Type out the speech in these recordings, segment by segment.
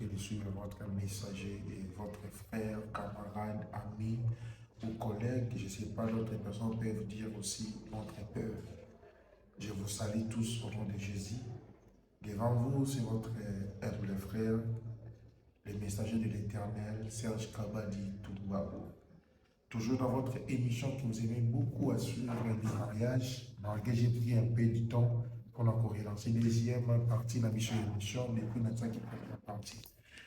train de suivre votre messager et votre frère, camarade, ami ou collègue, je ne sais pas, d'autres personnes peuvent dire aussi notre peur. Je vous salue tous au nom de Jésus. Devant vous, c'est votre humble frère, le messager de l'Éternel, Serge Kabadi Toumbabo. Toujours dans votre émission que vous aimez beaucoup à suivre, le mariage, malgré j'ai pris un peu du temps pour encore relancer deuxième partie de la mission d'émission, depuis notre première partie.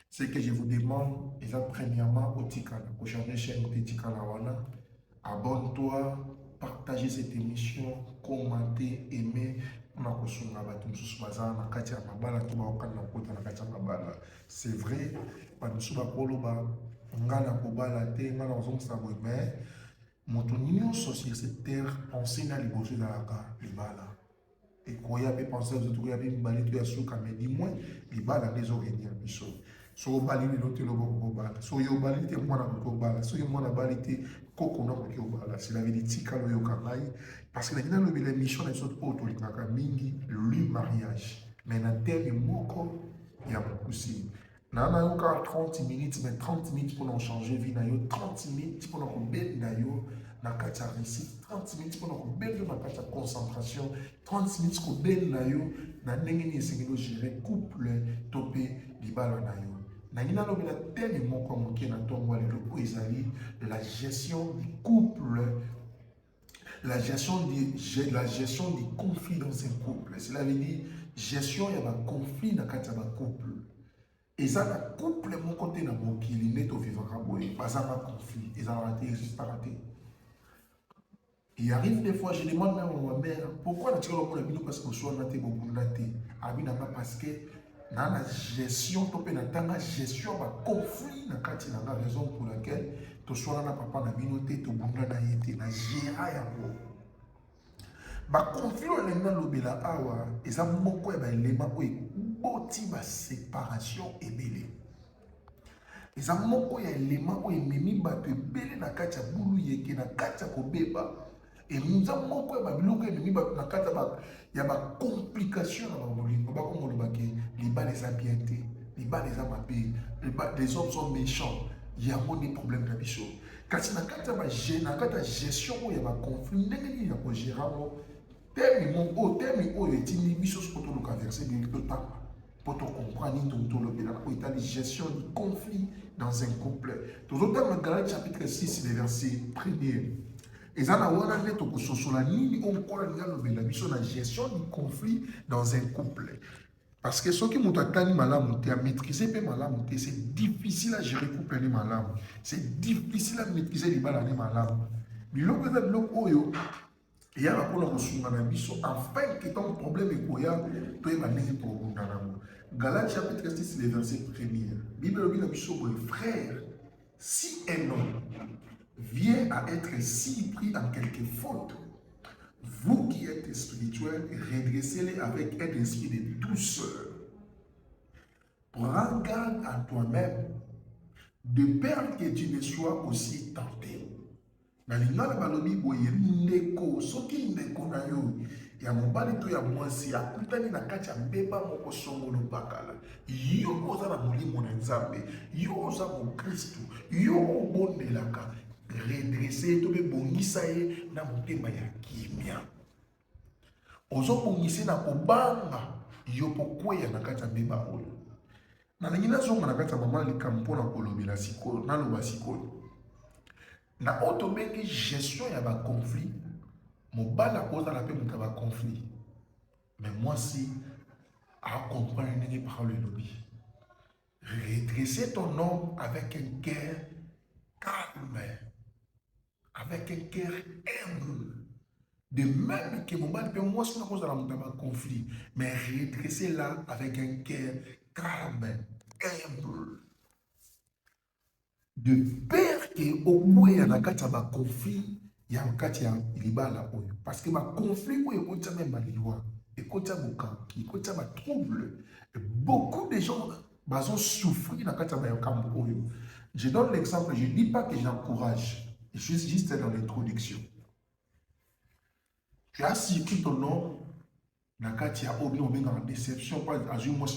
Ce que je vous demande, et ça premièrement au Tikala, au changer chaîne de Tikala Wana, abonne-toi, partagez cette émission, commentez, aimez. C'est vrai, ngana kobala te ngana ozongisa boye mais moto nyonso sur cette terre pense na liboso ezalaka libala ekoya mpe pense ozotokoya mpe mibale to ya suka mais du moins libala nde ezorenir biso soki obali lelo te loboko kobala soki obali te mwana koki obala soki mwana abali te koko na koki obala cela veut dire tikala oyoka ngai parce que nakina lobela émission na biso oyo tolingaka mingi lui mariage mais na teme moko ya mokusi. Nana yoka 30 minutes, mais 30 minutes pour nous changer vie, 30 minutes pour nous belle d'ailleurs, na katia réussite, 30 minutes pour nous belle na katia concentration, 30 minutes pour belle d'ailleurs, na n'engeni esengelo gérer couple topé libala d'ailleurs. Na ngina lobela tellement comme qui na tomba le lopo ezali la gestion du couple. La gestion du conflit dans un couple. Cela veut dire gestion il y a un conflit dans katia couple. Et ça, le couple, mon côté, n'a pas qu'il est au vivant, pas ça, un conflit, ils ont raté, ils sont raté. Il arrive des fois, je demande même à ma mère, pourquoi la tiré le monde parce que soit naté, beaucoup naté. Abina parce que dans la gestion, topé na tanga gestion, ba conflit, na kati na raison pour laquelle, to soit na papa na binoté, to bunda na yete, na géra ya mo. Ba conflit on l'a lobela awa, et ça moko ya ba élément ko boti ba séparation ebele. Et ça moko ya élément ko ememi bato ebele na kati ya bulu yeke na kati ya kobeba. Et nous avons moko ya ba biloko ememi bato na kati ya ba complication na ba bolingo ba ko ngolo ba ke liba les ambientés, liba les amabe, les hommes sont méchants. Il y a des problèmes na biso. Kasi na kati ya gestion ya ba conflit ndenge ni ya ko gérer terme oyo etini biso soki toluka verset biblique totanga po tocomprendre nini tolobelaka po etali gestion du conflit dans un couple. Tozotanga Galates chapitre 6 le verset 1er. Eza na wana nde tokososola nini onkola linga lobela biso na gestion du conflit dans un couple. Parce que soki moto atani malamu te, à maîtriser pe malamu te, c'est difficile à gérer couple ni malamu. C'est difficile à maîtriser libala ni malamu. Biloko eza biloko oyo il y a un problème afin que ton problème est quoi, tu es mané pour vous. Galates chapitre 6, le verset 1er. Bible dit frère, si un homme vient à être si pris en quelque faute, vous qui êtes spirituels, redressez-les avec un esprit de douceur. Prends garde à toi-même, de peur que tu ne sois aussi tenté. Na lingala balobi boye ndeko soki ndeko na yo ya mobali to ya mwasi akutani na kati ya mbeba moko songolo bakala yo oza na molimo na nzambe yo oza mokristu yo obondelaka redresse to be bongisa ye na motema ya kimia ozobongisa na kobanga yo pokweya na kati ya mbeba oyo na lingi nazonga na kati ya mama likambo mpona kolobela sikoyo naloba sikoyo na autobengi gestion ya ba conflit mobala koza la pe muta ba conflit mais moi si à comprendre n'est pas le lobby redresser ton homme avec un cœur calme avec un cœur humble de même que mobala pe moi si na koza la muta ba conflit mais redresser là avec un cœur calme humble de peur que au moins il y a un conflit il y a un libala parce que ma conflit où il y a même ma loi et quand il y a mon camp il y a ma trouble beaucoup de gens ont souffert dans le camp. Je donne l'exemple, je ne dis pas que j'encourage, je suis juste dans l'introduction. Tu as circuit ton nom dans le cas où il y a une déception, pas à jouer moi.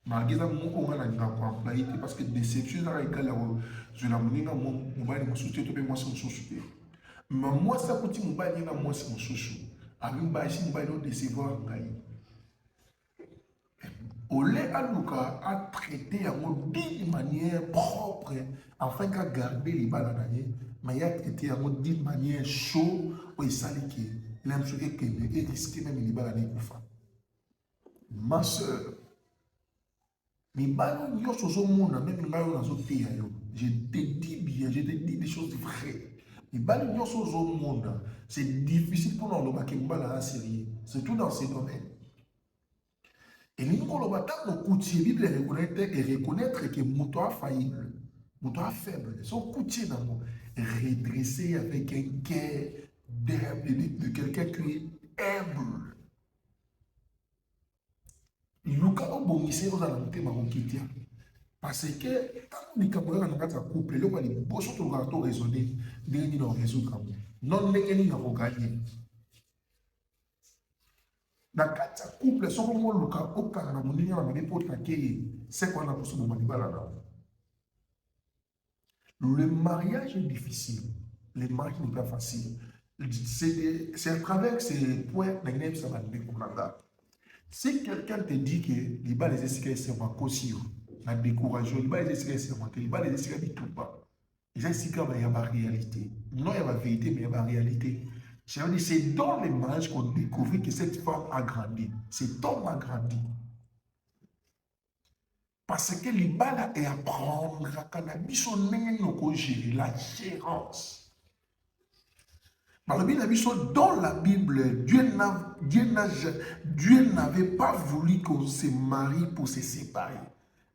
malgré ça moko nga na ngako employé parce que déception ça égale je la moninga mobali mosusu to pe mwasi mosusu te mais moi ça kuti mobali na mwasi mosusu abi mbashi mobali o décevoir ngai Olé Aluka a traité d'une manière propre afin qu'à garder les balles mais il a traité d'une manière chaude où il s'allait qu'il a risqué même les balles pour faire. Ma soeur, les balles yo au monde même là où je te dis bien, je te dis des choses vraies. Les balles yo au monde, c'est difficile pour nous de faire sérieux, surtout dans ces domaines. Et nous, quand on va la Bible reconnaître que Mouto a faillible, Mouto a faible. Son coutier dans mon redressé avec un cœur de quelqu'un qui est humble. Luka a bonissé aux alentés maroquitia. Parce que quand on dit qu'on a un couple, on va dire, bon, surtout quand on raisonner, on va résoudre. Non, on va gagner. Dans le couple, si on a le mariage est difficile. Le mariage n'est pas facile. C'est à travers ces points que ça va décourager. Si quelqu'un te dit que les balles les escaliers sont caution, la découragé, les balles les escaliers sont les balles les escaliers tout pas. Les escaliers il y a la réalité. Non, il y a la vérité, mais il y a la réalité. C'est dans les mariages qu'on découvre que cette femme a grandi. Cet homme a grandi. Parce que les balles et apprendre à cannabis, on a gérer la gérance. Dans la Bible, Dieu n'avait pas voulu qu'on se marie pour se séparer.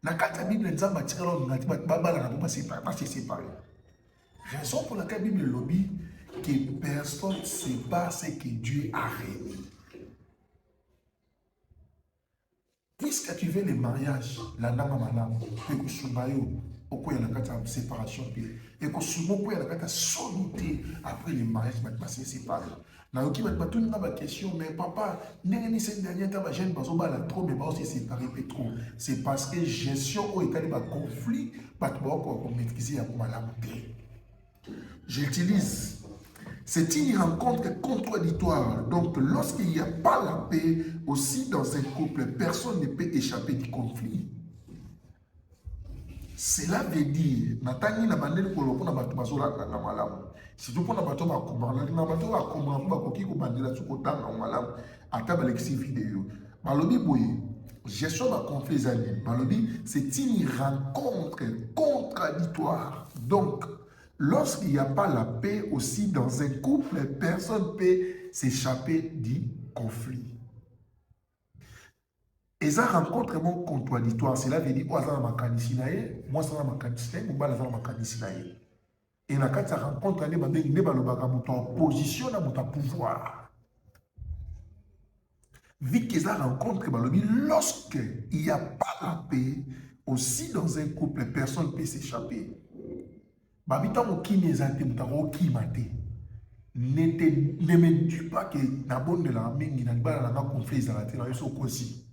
Dans la Bible, il pas se séparer. Raison pour laquelle la Bible lobby que personne ne sait pas ce que Dieu a réuni. Puisque tu veux le mariage, la dame à madame, et que Soubayo, au quoi il y a la séparation, et que Soubayo, il y a la solité après le mariage, il va se séparer. Dans qui va tout une question, mais papa, n'est-ce cette dernière temps, je ne pas trop, mais va se séparer trop. C'est parce que gestion au état de conflit, pas pour maîtriser à madame. J'utilise. C'est une rencontre contradictoire. Donc, lorsqu'il n'y a pas la paix, aussi dans un couple, personne ne peut échapper du conflit. Cela veut dire, Natani na bandeli ko lopona bato bazola na malamu. Surtout pour na bato ba comprendre, na bato ba comprendre ba koki ko bandela su kotanga malamu ata ba lexi vidéo. Balobi boye, gestion de conflit zali. Balobi, c'est une rencontre contradictoire. Donc, lorsqu'il n'y a pas la paix aussi dans un couple, personne ne peut s'échapper du conflit. Et ça rencontre vraiment contradictoire. Cela veut dire, moi, ça ma canisinae, moi, ça ma canisinae, moi, ça ma canisinae. Et la quand ça rencontre, on est en position à mon pouvoir. Vu que ça rencontre, lorsqu'il n'y a pas la paix, aussi dans un couple, personne ne peut s'échapper. Babita qui n'est pas qui maté. Ne me dis pas que na bonne de la mingi na bala na conflit za la tena yeso kosi.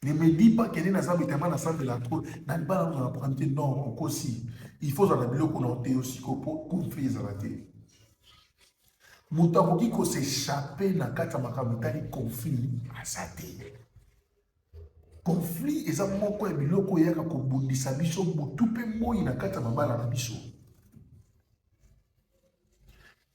Ne me dis pas que na sabi tellement na sabi la trop na bala na prendre non kosi. Il faut dans la bilo qu'on ante aussi ko conflit za la tena. Mutako qui ko s'échapper na kata makamutani conflit à sa tête. Conflit eza moko ya biloko yaka kobundisa biso butu pe moi na kata mabala na biso.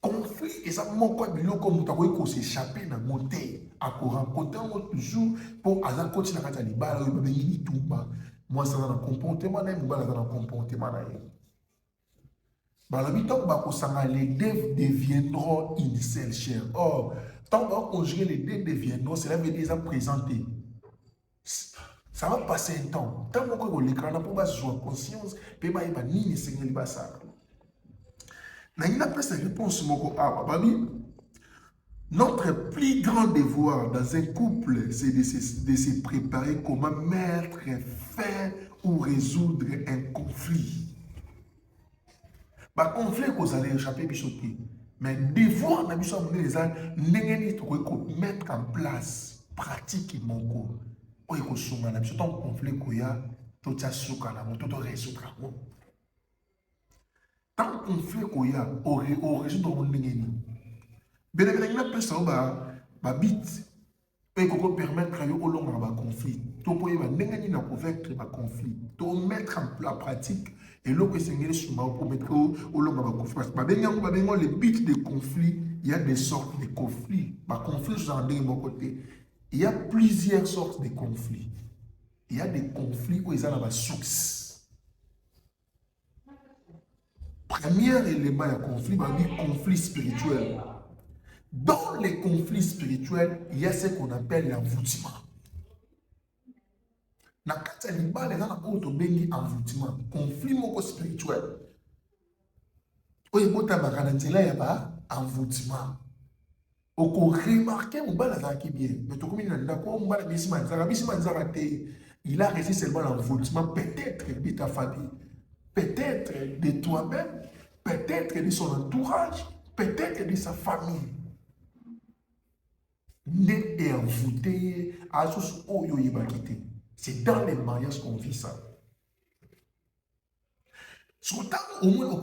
Conflit eza moko ya biloko mutu akoki s'échapper na mote ako rencontrer toujours pour aza koti na kata libala oyo babengi litumba. Moi ça na comportement na mobala na comportement na ye. Balobi tant bakosanga les deux deviendront une seule chair. Or tant que conjuguer les deux deviendront, cela veut dire déjà présenté. Ça va passer un temps. Tant que l'écran n'a pas jouer conscience, peut pas y ni Seigneur li basa. Na ina presque réponse moko a babi. Notre plus grand devoir dans un couple, c'est de se préparer comment mettre fin ou résoudre un conflit. Ba conflit que vous allez échapper bichoté. Mais devoir na biso amener les gens n'engeni to mettre en place pratique moko. oyo kosunga na biso ntango conflit koya totia suka na mo to toresoudre yango ntango conflit koya oresoudre yango ndenge nini belebele napesa yo babit oyo ekokopermettre yo olonga na baconflit to mpo oyeba ndenge nini na kovaincre baconflit to mettre en pratique eloko esengeli suma pour mettre olonga baconflit parce que babengango le but des conflits. Il y a des sortes de conflits. Conflits, il y a plusieurs sortes de conflits. Il y a des conflits où ils ont la source. Premier élément de conflit, c'est le conflit spirituel. Dans les conflits spirituels, il y a ce qu'on appelle l'envoûtement. Dans le cas de l'envoûtement, conflit spirituel. Il y a envoûtement. Oko remarqué mon bal azaki bien. Mais to comme il a reçu seulement l'envoûtement peut-être de ta famille, peut-être de toi-même, peut-être de son entourage, peut-être de sa famille. Né et envoûté à sous oyo yebakité. C'est dans les mariages qu'on vit ça. Surtout au moins on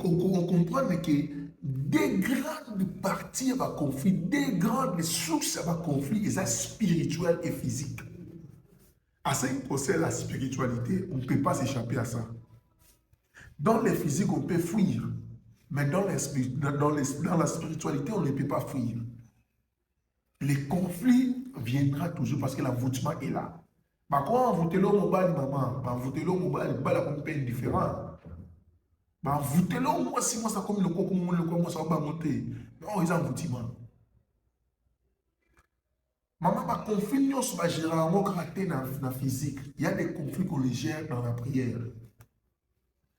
comprend que des grandes parties de conflit, des grandes sources de conflit, ils sont spirituels et physiques. À ce qui concerne la spiritualité, on ne peut pas s'échapper à ça. Dans les physiques, on peut fuir, mais dans la spiritualité, on ne peut pas fuir. Les conflits viendront toujours parce que l'envoûtement est là. Mais quand on vote l'homme au bal, maman, on vote l'homme au bal, on peut être différent. Vous te l'avez moi si moi ça comme le coco moi ça va monter non ils ont envoûtement maman ma conflit sur généralement caractère dans physique il y a des conflits qu'on les gère dans la prière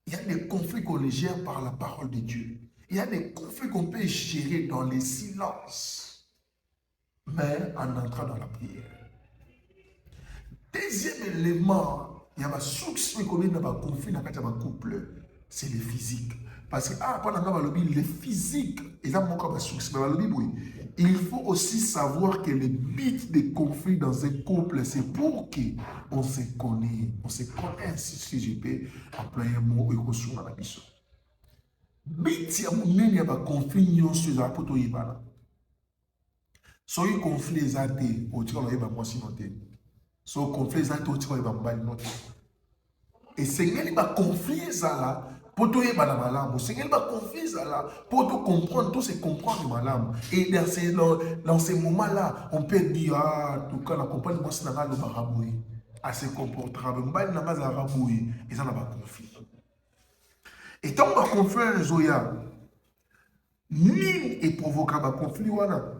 il y a des conflits qu'on les gère par la parole de Dieu il y a des conflits qu'on peut gérer dans les silences mais en entrant dans la prière. Deuxième élément il y a ma source qu'on est dans le conflit dans le couple. C'est le physique. Parce que, pendant le physique, il faut aussi savoir que le but des conflits dans un couple, c'est pour qu'on se connaisse. On se connaît, si je peux employer un mot, et qu'on soit dans la mission. But, il y a un conflit, sur la poto yibana. So, il conflit les athées, au tir, il y a moi si noté. So, conflit les athées, au tir, il y a moi noté. Et c'est un conflit, ça, pour tout c'est qu'il va conflit là pour tout comprendre, tout se comprendre malam. Et dans ces moments-là, on peut dire tout cas la compagnie moi c'est dans le baraboui à se comporter mbali na ngaza raboui et ça n'a pas conflit. Et tant que conflit zoya ni est provoqué par conflit wana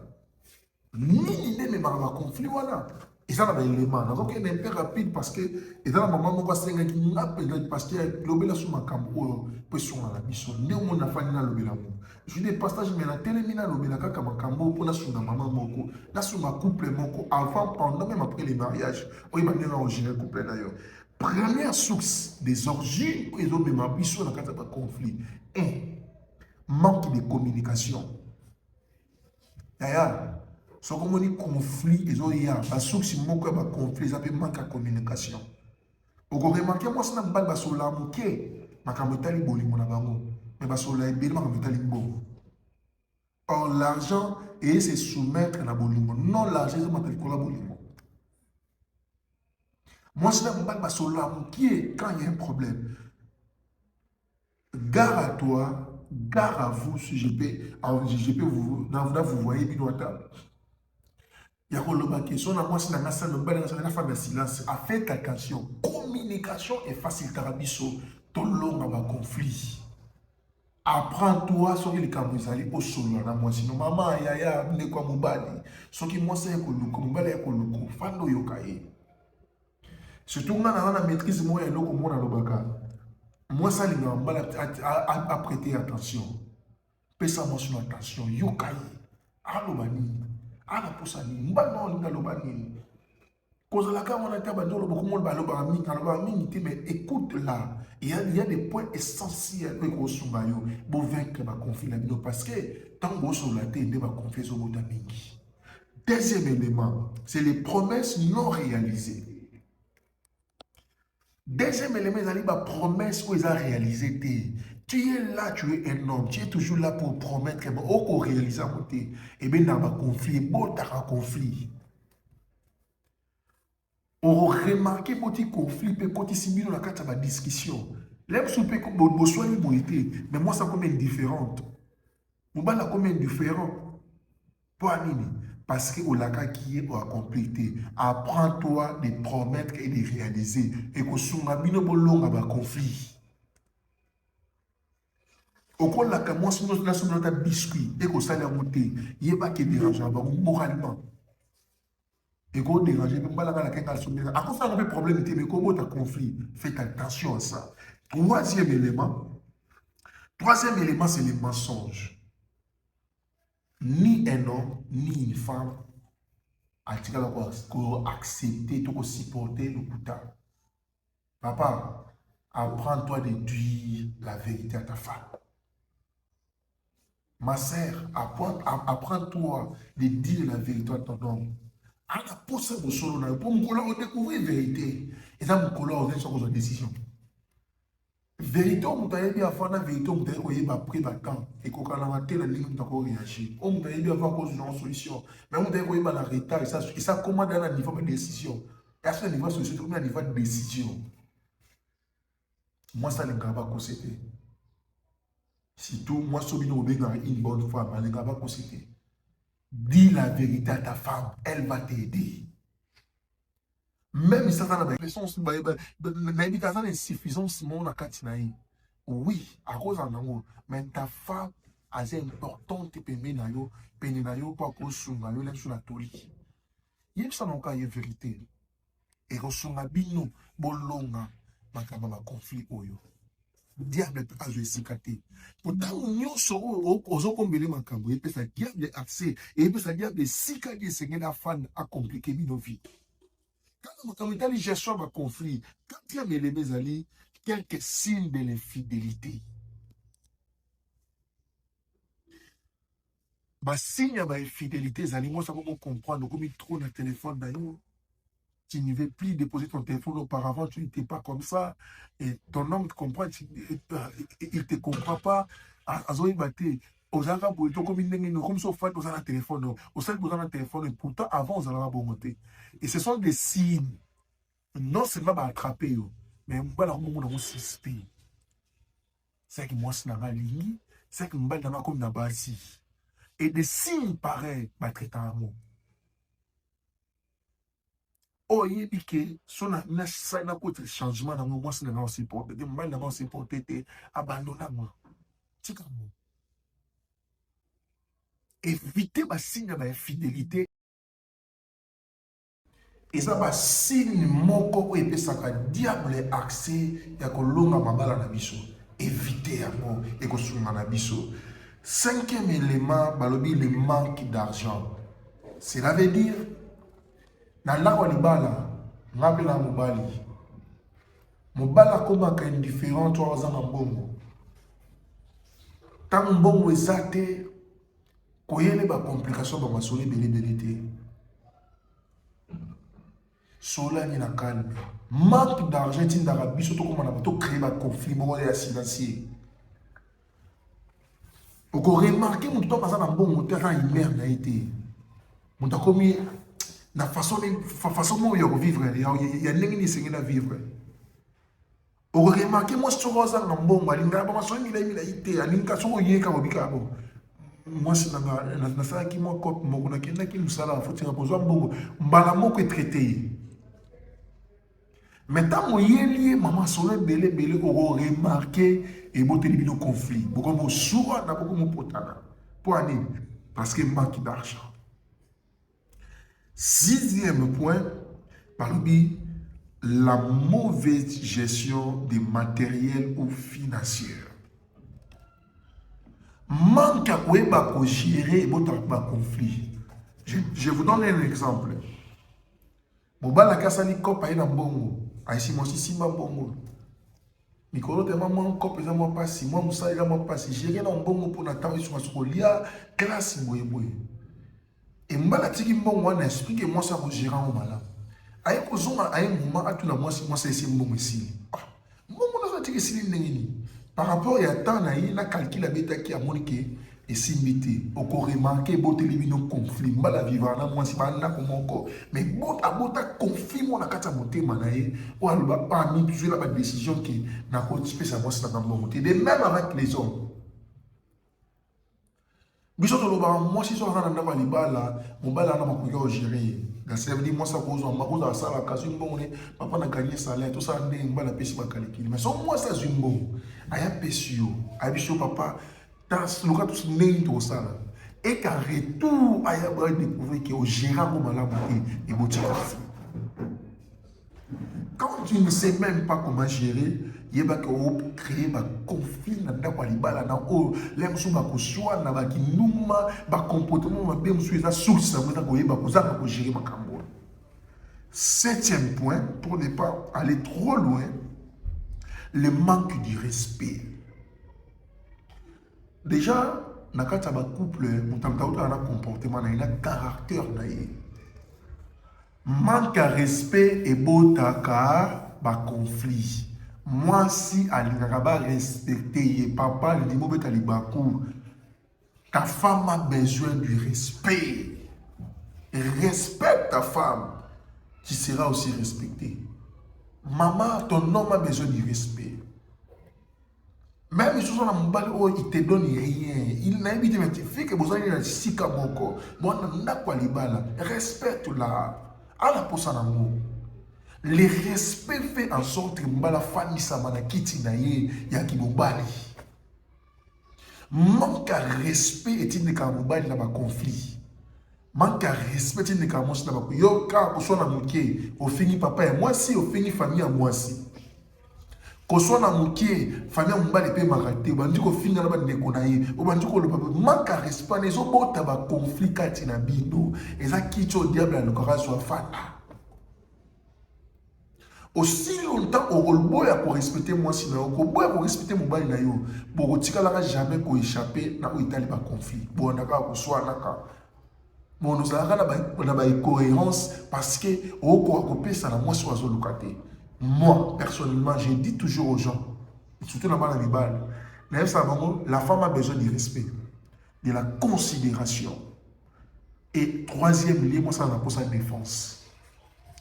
ni ne me par conflit wana. Et ça, c'est un élément. Donc, il est un peu rapide parce que, et dans la maman, moi, c'est un peu parce que l'obéla sur ma cambo, peut sur la mission. Né au monde, afin de l'obéla. Je dis, pastage, mais la télémina l'obéla, quand ma cambo, pour la sur ma maman, moko, la sur ma couple, moko, avant, pendant, même après les mariages, oui, il va en gérer couple d'ailleurs. Première source des origines, ils ont même un mission dans le cadre de conflit. Un, manque de communication. D'ailleurs, ce qu'on dit conflit, il y a un source qui manque de conflit, ça peut manquer de communication. Vous remarquez, moi, c'est un bal sur la mouké, ma camétali boli mon abango, mais sur la belle ma camétali bo. Or, l'argent est se soumettre à la bolingo. Non, l'argent est se mettre à la bolingo. Moi, c'est un bal sur la mouké quand il y a un problème. Gare à toi, gare à vous, si je peux vous, vous voyez, Binoata. Il y a une question, moi, c'est un femme de silence. Faites attention. Communication est facile. Tarabiso, tout le monde a un conflit. Apprends-toi sur les cambouisali au solo. Sinon, maman, yaya, ne quoi moubali. Ce qui moi, c'est que le moubali est que le fando yokaye. Surtout, on a la maîtrise, moi, et l'eau comme on a l'obaka. Moi, ça, les gens, à prêter attention. Pesa moi sur attention. Yokaye. Alobani. Ala posani mbano linga lobani kozalaka on a tabandolo beaucoup monde baloba mingi mais écoute là il y a des points essentiels que osumbayo pour vaincre ma conflit là parce que tant que sur la terre ne va confier au bout mingi. Deuxième élément, c'est les promesses non réalisées. Deuxième élément, ils allaient promesse où ils ont réalisé. Tu es là, tu es un homme, tu es toujours là pour promettre, mais au réaliser à côté. Et bien, dans un conflit, bon, tu as un conflit. On remarque petit conflit, petit simili dans la carte de la discussion. L'aime souper comme besoin de mais moi, ça comme indifférente. Mon bal a comme indifférent. Pour Anini. Parce que Olaka qui est pour compléter. Apprends-toi de promettre et de réaliser. Et que sunga bino bolonga ba conflit. Au cours de la moi, si nous avons un biscuit et que ça l'a monté, il n'y a pas qui dérange moralement. Et qu'on dérange, même pas la quelqu'un qui a à cause ça, on a un problème, mais comment tu as conflit? Faites attention à ça. Troisième élément, c'est les mensonges. Ni un homme, ni une femme a accepté, de supporter le coup. Papa, apprends-toi de dire la vérité à ta femme. Ma sœur, apprends-toi de dire la vérité à ton homme. Pour ça, pour découvrir la vérité. Et ça, on a une décision. Vérité, on t'a dit avant la vérité, on t'a dit après le temps. Et qu'on a tel ligne, on t'a réagi. On t'a dit avant cause d'une solution. Mais on t'a dit la retard. Et ça commande à un niveau de décision. Et à ce niveau de solution, on a un niveau de décision. Moi, ça ne va pas constater. Surtout, moi, je suis une bonne femme, elle ne va pas constater. Dis la vérité à ta femme, elle va t'aider. Même si ça a une insuffisance, oui, à cause de ça, mais ta femme est importante pour la toli. Il y a une vérité. Et que bolonga, conflit. Diable peut pas jouer sikate. Pourtant, nous sommes ozokombele makambo. Et puis ça diable accès. Et puis ça diable sikate c'est une fan à compliquer nos vies. Quand on est gestion de conflit, quatrième élément ali, quelques signes de l'infidélité. Bah signe de l'infidélité, zali moi ça comment comprendre comme il trop dans le téléphone d'ailleurs. Tu ne veux plus déposer ton téléphone. Auparavant, tu n'étais pas comme ça. Et ton homme te comprend, il ne te comprend pas. Aux Arabes, comme ça, vous avez un téléphone. Vous avez un téléphone. Et pourtant, avant, vous avez un monter. Et ce sont des signes. Non seulement attraper, mais vous avez un suspect. C'est que moi, c'est un ligne. C'est que moi, je comme dans base. Et des signes pareils, je traiter un mot. Oh, il dit que son changement dans moi, c'est dans aussi porté. De mal dans aussi porté, abandonné moi. Éviter ma signe d'infidélité. Et ça va signe mon corps et ça va diable accès et que l'on a ma balle à biso. Éviter à moi et que sur ma biso. Cinquième élément, balobi le manque d'argent. Cela veut dire na lawa libala ngapela mobali mobala komaka indifférent to aza na mbongo tant mbongo ezate koyele ba complication ba masoli belé te sola ni na calme manque d'argent tindaka biso to komana to créer ba conflit moko ya financier oko remarquer mutu to aza na mbongo te ata imer na été mutu akomi la façon dont il vivre, il y a des gens qui vivre. Vous remarquez, moi, je suis un bon, moi, je suis moi, c'est un qui m'a copé, moi, qui nous sala, faut tirer besoin bon, mbalamo que traité. Mais tant que lié, maman, sur belé, vous remarqué et vous avez un conflit. Beaucoup de souvent, beaucoup de potana. Pour aller, parce que manque d'argent. Sixième point, parmi la mauvaise gestion des matériels ou financiers. Manque à gérer votre conflit. Je vous donne un exemple. Mobala kasali kopa ina mbongo. Aisi mo sisi mbongo. Mikolo te maman kopa za mo pasi, moi musa za mo pasi. Gérer na mbongo pour na tawo sur sokolia classe boye boye. Et mbala tiki mbongo wana explique moi ça vous gérer en malade. Aïe, kozonga, aïe, moment, à tout le monde, moi, c'est bon ici. Moi, on a dit que c'est une par rapport à temps, na calcul bêta qui a moniqué et simité. Au corps remarqué, botte éliminer conflit. Mal vivre, na moi, c'est pas là comme encore. Mais bota conflit, mon akata monté, manaye. Ou alors, pas mis, puis la décision qui n'a pas spécialement ça dans mon monté. De même avec les hommes. Biso to loba moi si so rana ndaba libala mobala na makoyo gérer da ça veut dire moi ça cause on makoza ça la kazu mbone papa na gagner salaire tout ça ndé mbala pesi ba calcul mais so moi ça zumbo aya pesio abiso papa dans le cas tout né tout ça et qu'en retour aya ba découvrir que au gérant comme la et motiva. Quand tu ne sais même pas comment gérer, il y a créer un conflit dans le libala dans o l'aime sous ma kosoa na ba kinuma ba comportement ma bien sous la source na ko yeba ko za ko gérer ma kambo. Septième point, pour ne pas aller trop loin, le manque du respect. Déjà na kata ba couple mutamta uta na comportement na ina caractère na ye. Manque à respect et beau taka ba conflit. Moi si alingaka ba respecter papa le dimo beta libaku. Ta femme a besoin du respect. Respecte ta femme, tu seras aussi respecté. Maman, ton homme a besoin du respect. Même si on a mon bal, il te donne rien. Il n'a pas dit mais tu fais que vous avez un sika boko. Bon, on n'a pas les balles. Respecte-la. À la posa nango. Le respect fait en sorte que mbala fani samana kiti na ye ya kibobali. Manque à respect est une kamobali na ba conflit. Manque à respect est une kamobali na ba yo ka ko so na muke au fini papa et moi si au fini famille à moi si. Ko so na muke famille mbali pe marate bandi ko fini na ba ndeko na ye o bandi ko lo papa manque à respect les obota ba conflit kati na bino eza kicho diable na lokara so fata. Aussi longtemps au boya pour respecter moi si na ko boya pour respecter mon bali na yo pour tika la jamais ko échapper na o itali ba conflit bon na ka ko so naka bon nous avons na ba incohérence parce que au ko pesa na moi so azolukate. Moi personnellement j'ai dit toujours aux gens surtout dans la libale la femme a besoin du respect, de la considération et troisième lieu moi ça n'a pas sa défense.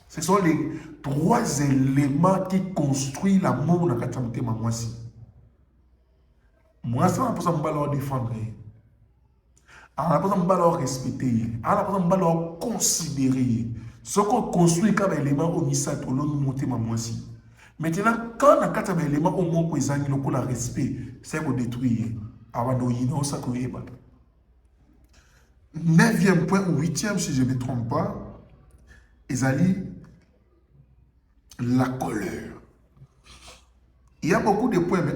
Ce sont les trois éléments qui construisent l'amour dans la catamité mamouassi. Moi, ça n'a pas de défendre. On n'a pas de respecter. On n'a pas de considérer. Ce qu'on construit comme élément au misat, au long de monter mamouassi. Maintenant, quand on a quatre éléments au moins pour le respect, c'est pour détruire. Avant de y ça qu'on y neuvième point ou huitième, si je ne me trompe pas, Ezali. La colère. Il y a beaucoup de points, mais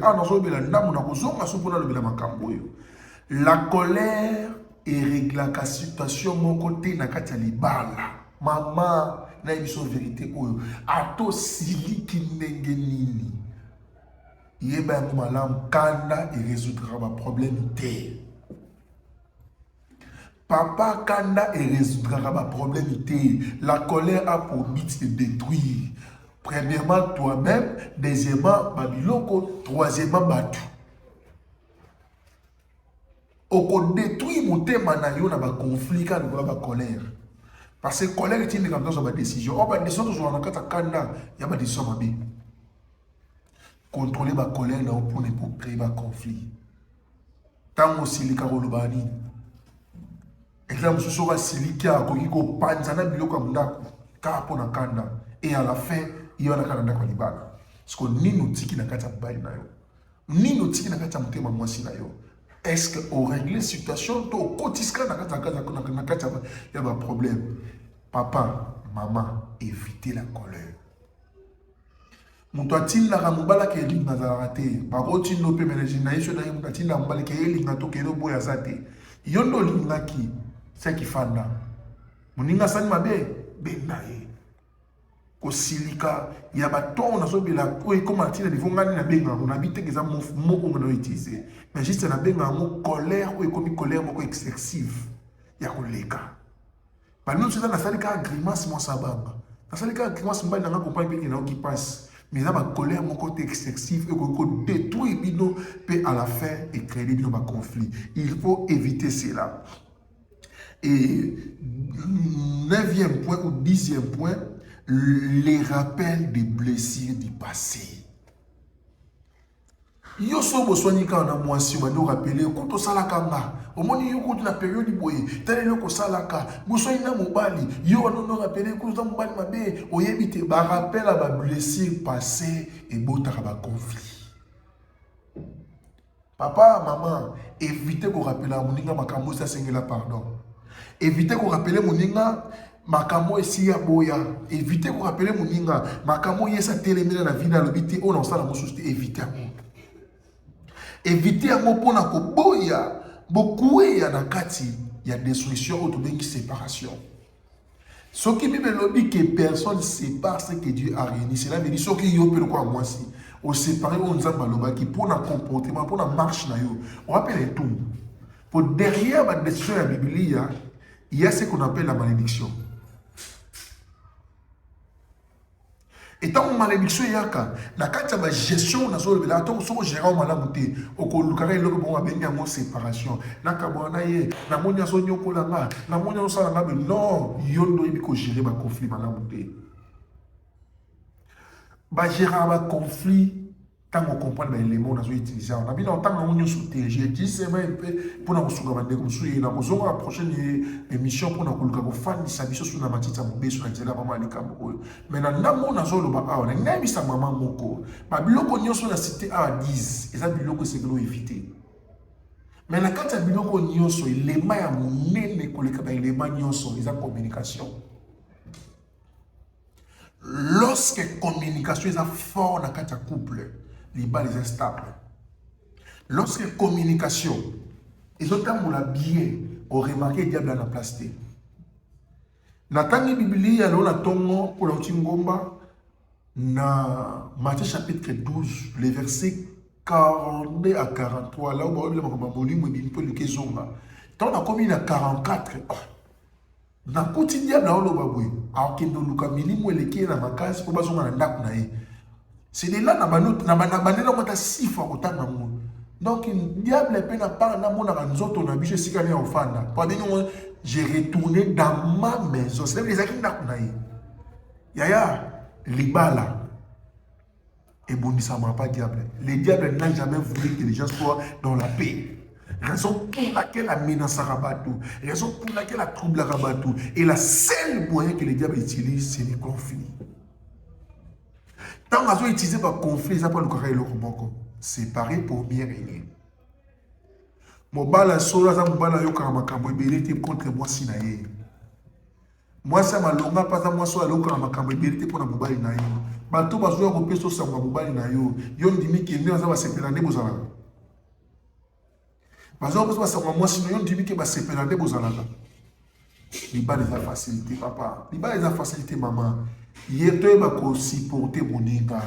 la colère est réglée la situation mon côté na katali bala. Maman, na émission vérité oyo. Ato sili ki ndenge nini. Yeba malam kanda et résoudra ma problème té. Papa kanda et résoudra ma problème té. La colère a pour but de détruire. Premièrement, toi-même. Deuxièmement, Babiloko. Troisièmement, Batu. On détruit mon thème na ba conflit quand on a colère. Parce que colère est une décision. On va décision sur la carte kanda, il y a pas décision mabi. Contrôler ma colère là pour ne pas créer un conflit. Tant aussi les carolo bani. Exemple sur sera silika ko ko panzana biloko mndako ka pona kanda et à la fin il y a la canada kwa libala. Parce que ni nous tiki na kata bali na yo. Ni nous tiki na kata mutema mwasi na yo. Est-ce que au régler situation to kotiska na kata il y a un problème. Papa, maman, évitez la colère. Mutatin la ramubala ke li nazarate. Bagoti no pe menaji na yesho na mutatin la mubala ke li ngato ke no boya zate. Yondo lingaki c'est qui fanda. Muninga sani mabe benaye. Silika il y a baton na so bila ko comme tina niveau ngani na benga on habite que ça moko on a utilisé mais juste na benga mo colère ou comme colère moko excessive ya koleka ba nous ça na salika grimace mo sabanga Dans ce cas, moi, je ne comprends pas qui passe. Mais là, ma colère, mon côté excessif, et qu'on détruit, puis à la fin, et créer des conflits. Il faut éviter cela. Et 9e point ou 10e point, les rappels des blessures du passé. Yo so boswani ka na mwasi ba do rappeler ko to salaka nga omoni yo ko na période boye tele yo ko salaka boswani na mobali yo no rappeler ko za mobali mabe oyebite ba rappel ba blessure passé et botaka ba conflit. Papa maman évitez ko rappeler moninga makambo sa sengela pardon. Évitez ko rappeler moninga makambo esi ya boya. Évitez ko rappeler moninga makambo yesa telemela na vie na lobité on en sala mo société évitez. Éviter un mot pour la koboya, beaucoup y a dans kati, il y a destruction autour de séparation. Ce qui me dit que personne ne sépare ce que Dieu a réuni, cela veut dire ce qui y a peu quoi moi si, on sépare on nous a maloba qui pour notre comportement, pour notre marche na yo, on appelle tout. Pour derrière la destruction de la Bible, il y a ce qu'on appelle la malédiction. Et tant que malédiction yaka, na kati ya gestion na zo lebela tant so gérant malamu te, okolukaka eloko bon abengi yango séparation. Na kabwana ye, na monya so nyokola nga, na monya so sala nga non, yondo yebi ko gérer ba conflit malamu te. Ba gérer ba conflit tant on comprend les éléments na zo utiliser. On a bien tant on nyo sauter, j'ai dit c'est même pour na suka bande comme souye na kozonga la prochaine émission pour na koluka ko fan sa biso suna matita mobeso na tela mama likambo oyo. Mais na namo na zo loba awa na ngai bisa mama moko. Ba biloko nyonso na cité a 10, eza biloko c'est que éviter. Mais na kati ya biloko nyonso élément ya monene koleka ba élément nyonso eza communication. Lorsque communication est fort dans le couple, les balles sont stables. Lorsque communication, ils ont bien, on remarque le diable dans la place. Dans la Bible, il y a un tongo pour la Tingomba, dans Matthieu chapitre 12, les versets 42 à 43, là où on a commis à 44. Na quotidien na olo babwe akendo luka milimo eleki na makasi ko bazonga na ndako na ye c'est de là na banot na banela mota sifa kotanga ngo donc diable pe na pas na mona ka nzoto na biso sika ni ofanda pendant que j'ai retourné dans ma maison c'est les akina na ye yaya libala et bondisa ma pas diable le diable n'a jamais voulu que les gens soient dans la paix. Raison pour laquelle la menace rabatou, raison pour laquelle la trouble rabatou. Et la seule moyen que le diable utilise, c'est le conflit. Tant qu'ils ont utilisé le conflit, ça peut le carré le robot. Séparé pour bien régner. Mon bala sola, ça mon bala yo karamakabo, il contre moi sinaye. Moi ça m'a longa pas moi sola yo karamakabo, il pour la mobile na yo. Bato bazo ko peso sa mobile na yo. Yo ndimi ki ne ça va séparer ne bozala. Parce que moi, si nous disons que c'est pénalité, vous allez là. Il y a des facilités, papa. Il y a des facilités, maman. Il y a des supporter mon ninga.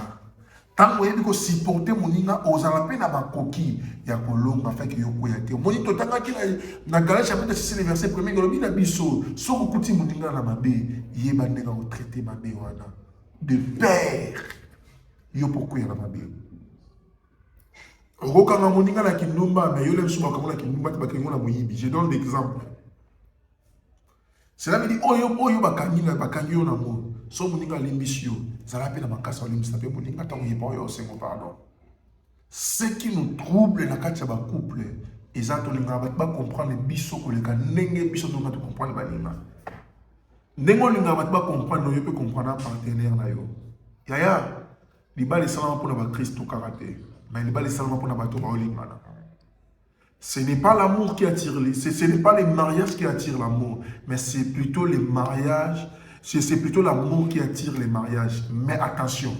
Tant que vous supporter mon ninga, vous allez peine à ma coquille. Il y a un long affaire qui est au coyote. Mon ninga, tant que dans Galates chapitre 6, le verset 1er, il y a un biseau. Si vous écoutez mon ninga dans ma baie, il y a un ninga au traité ma baie. De père. Il y a pourquoi il y a ma baie. Je donne l'exemple. Cela veut dire oyo bakangi na bakangi yo na mo. So moninga limbisio, ça rappelle na makasa limbisa pe moninga tango yepa yo sengo pardon. Ce qui nous trouble na kati ya ba couple, ezanto linga ba comprendre biso ko leka ndenge biso to ngata comprendre ba linga. Ndengo linga ba comprendre yo pe comprendre partenaire na yo. Yaya, libali salama pour na ba Christ karaté. Mais ce n'est pas l'amour qui attire, ce n'est pas les mariages qui attirent l'amour, mais c'est plutôt les mariages, c'est plutôt l'amour qui attire les mariages. Mais attention,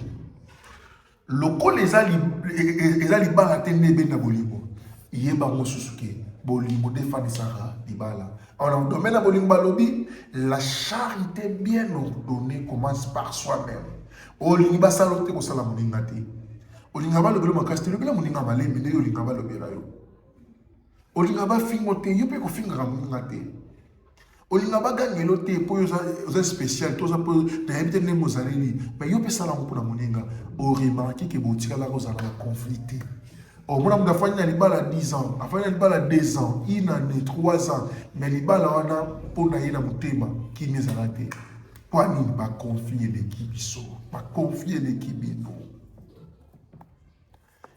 le col les alibala tende ben na bolimo, yeba mo susuke, bolimo defani sara libala. Alors dans le domaine de bolimo balobi, la charité bien ordonnée commence par soi-même. Olinga salote ko sala moningati. Olingaba le belo makasti le belo moninga malembe nde olingaba le bela yo. Olingaba fingote yo pe ko finga moningate. olinga baganye lote po oza spécial to za po na yebite ne mozaleli mais yo pesa la mpona moninga o remarquer que botika la kozala na conflit. Au moins, on a fait une libala 10 ans, on a fait une libala 2 ans, une année, 3 ans, mais libala on a pour naïe na mutema qui n'est arrêté. Quoi ni pas confier l'équipe iso, pas confier l'équipe ino.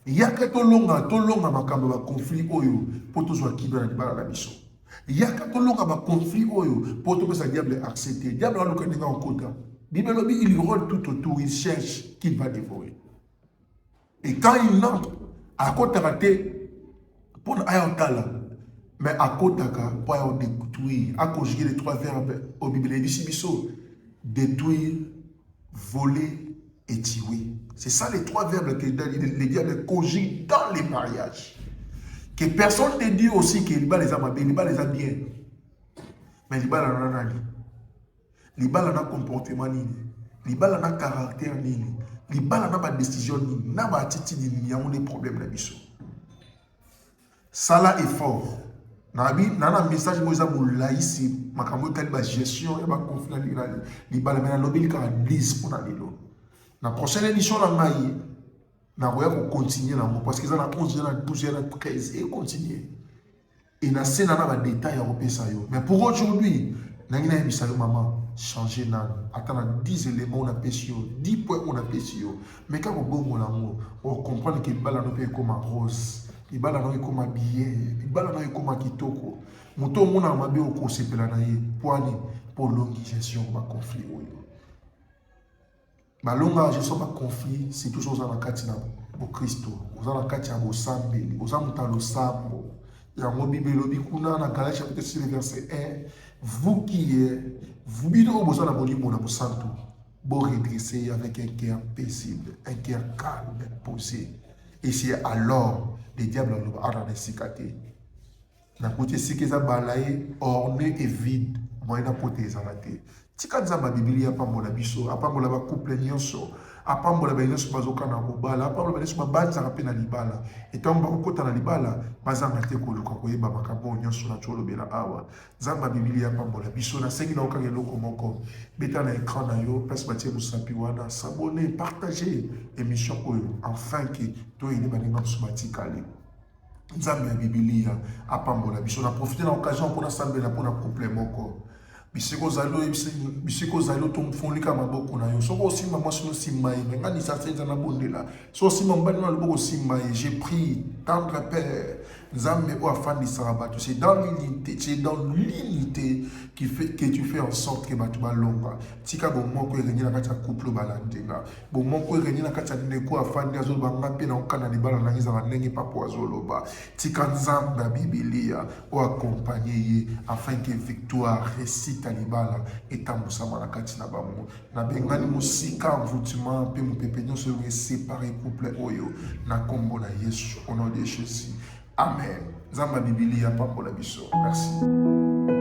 Il y a que to longa makambo ba conflit oyo pour to zo kiba na libala na biso. Il y a que to longa ba conflit oyo pour to pesa diable accepter. Diable a le connaît en kota. Bible lobi il rôle tout autour, il cherche qui va dévorer. Et quand il entre à côté raté pour ayantala mais à côté pour y détruire à conjuguer les 3 verbes au Bible ici biso détruire, voler et tuer. C'est ça les 3 verbes que les diables conjuguent dans les mariages. Que personne ne dit aussi que les balles les a bien. Mais les balles en a les balles en comportement les balles en caractère les balles en décision n'a pas attitude il y a des problèmes là biso. Ça là est fort. Nabi nana message moza moula ici makambo taliba gestion et ba conflit les balles mais na lobby ka 10 pour na lelo. Na prochaine édition na ngai na roya ko continuer na parce que ça na 11 na 12 na 13 et continuer. Et na c'est na ba détail à repesa yo. Mais pour aujourd'hui, nangina ebisa yo maman changer na attendre 10 éléments on a pesio 10 points on a pesio mais quand on bon l'amour on comprend que le bala no peut comme rose le bala no comme habillé le bala no comme kitoko moto mona mabe o sepela na ye poani pour longue gestion ba conflit oyo ba longa gestion ba conflit c'est toujours dans la kati na bo Christo oza na kati ya bo sambeli oza mutalo sambo ya mo Bible lobi kuna na Galates chapitre 6 verset 1 vous qui êtes vous bidez au besoin d'avoir mon amour santo, bon redresser avec un cœur paisible, un cœur calme, posé. Et c'est alors les diables ont des cicatrices. Na côté si que ça balaye, orné et vide, moi na côté ça la tête. Si quand ça ma Bible a pas mon abisso, a pas mon laba couple nyonso, a pas mon laba nyonso bazoka na bala, a pas mon laba nyonso banza rapé na libala. Et tant ba kota na libala, baza mate ko luka ko yeba makambo nyonso na cholo bela awa. Zamba Bible a pas mon abisso na sengi na okanga loko moko. Beta na écran na yo, place batie musapi wana, s'abonner, partager émission oyo afin que toi il est baninga subatikali. Nzambe ya Biblia apambola biso na profiter na occasion pour na sambela pour na couple moko bisiko zalo to mfondika maboko na yo soko simba mwasino simba ye ngani sa senza na bondela so simba mbani na loboko simba ye j'ai pris tendre père Nzambe o afandi sarabato c'est dans l'unité qui fait que tu fais en sorte que batu balonga tika bo moko erenyi na kati ya couple balandenga bo moko erenyi na kati ya ndeko afandi azolo banga pe na okana libala na ngiza ba ndenge papo azoloba tika Nzambe Biblia o accompagner ye afin que victoire réussite à libala etambusama na kati na bango na bengani musika mvutuma pe mupepenyo se séparer couple oyo na kombo na Yesu au nom de Jésus. Amen. Zamba Biblia pambola biso. Merci.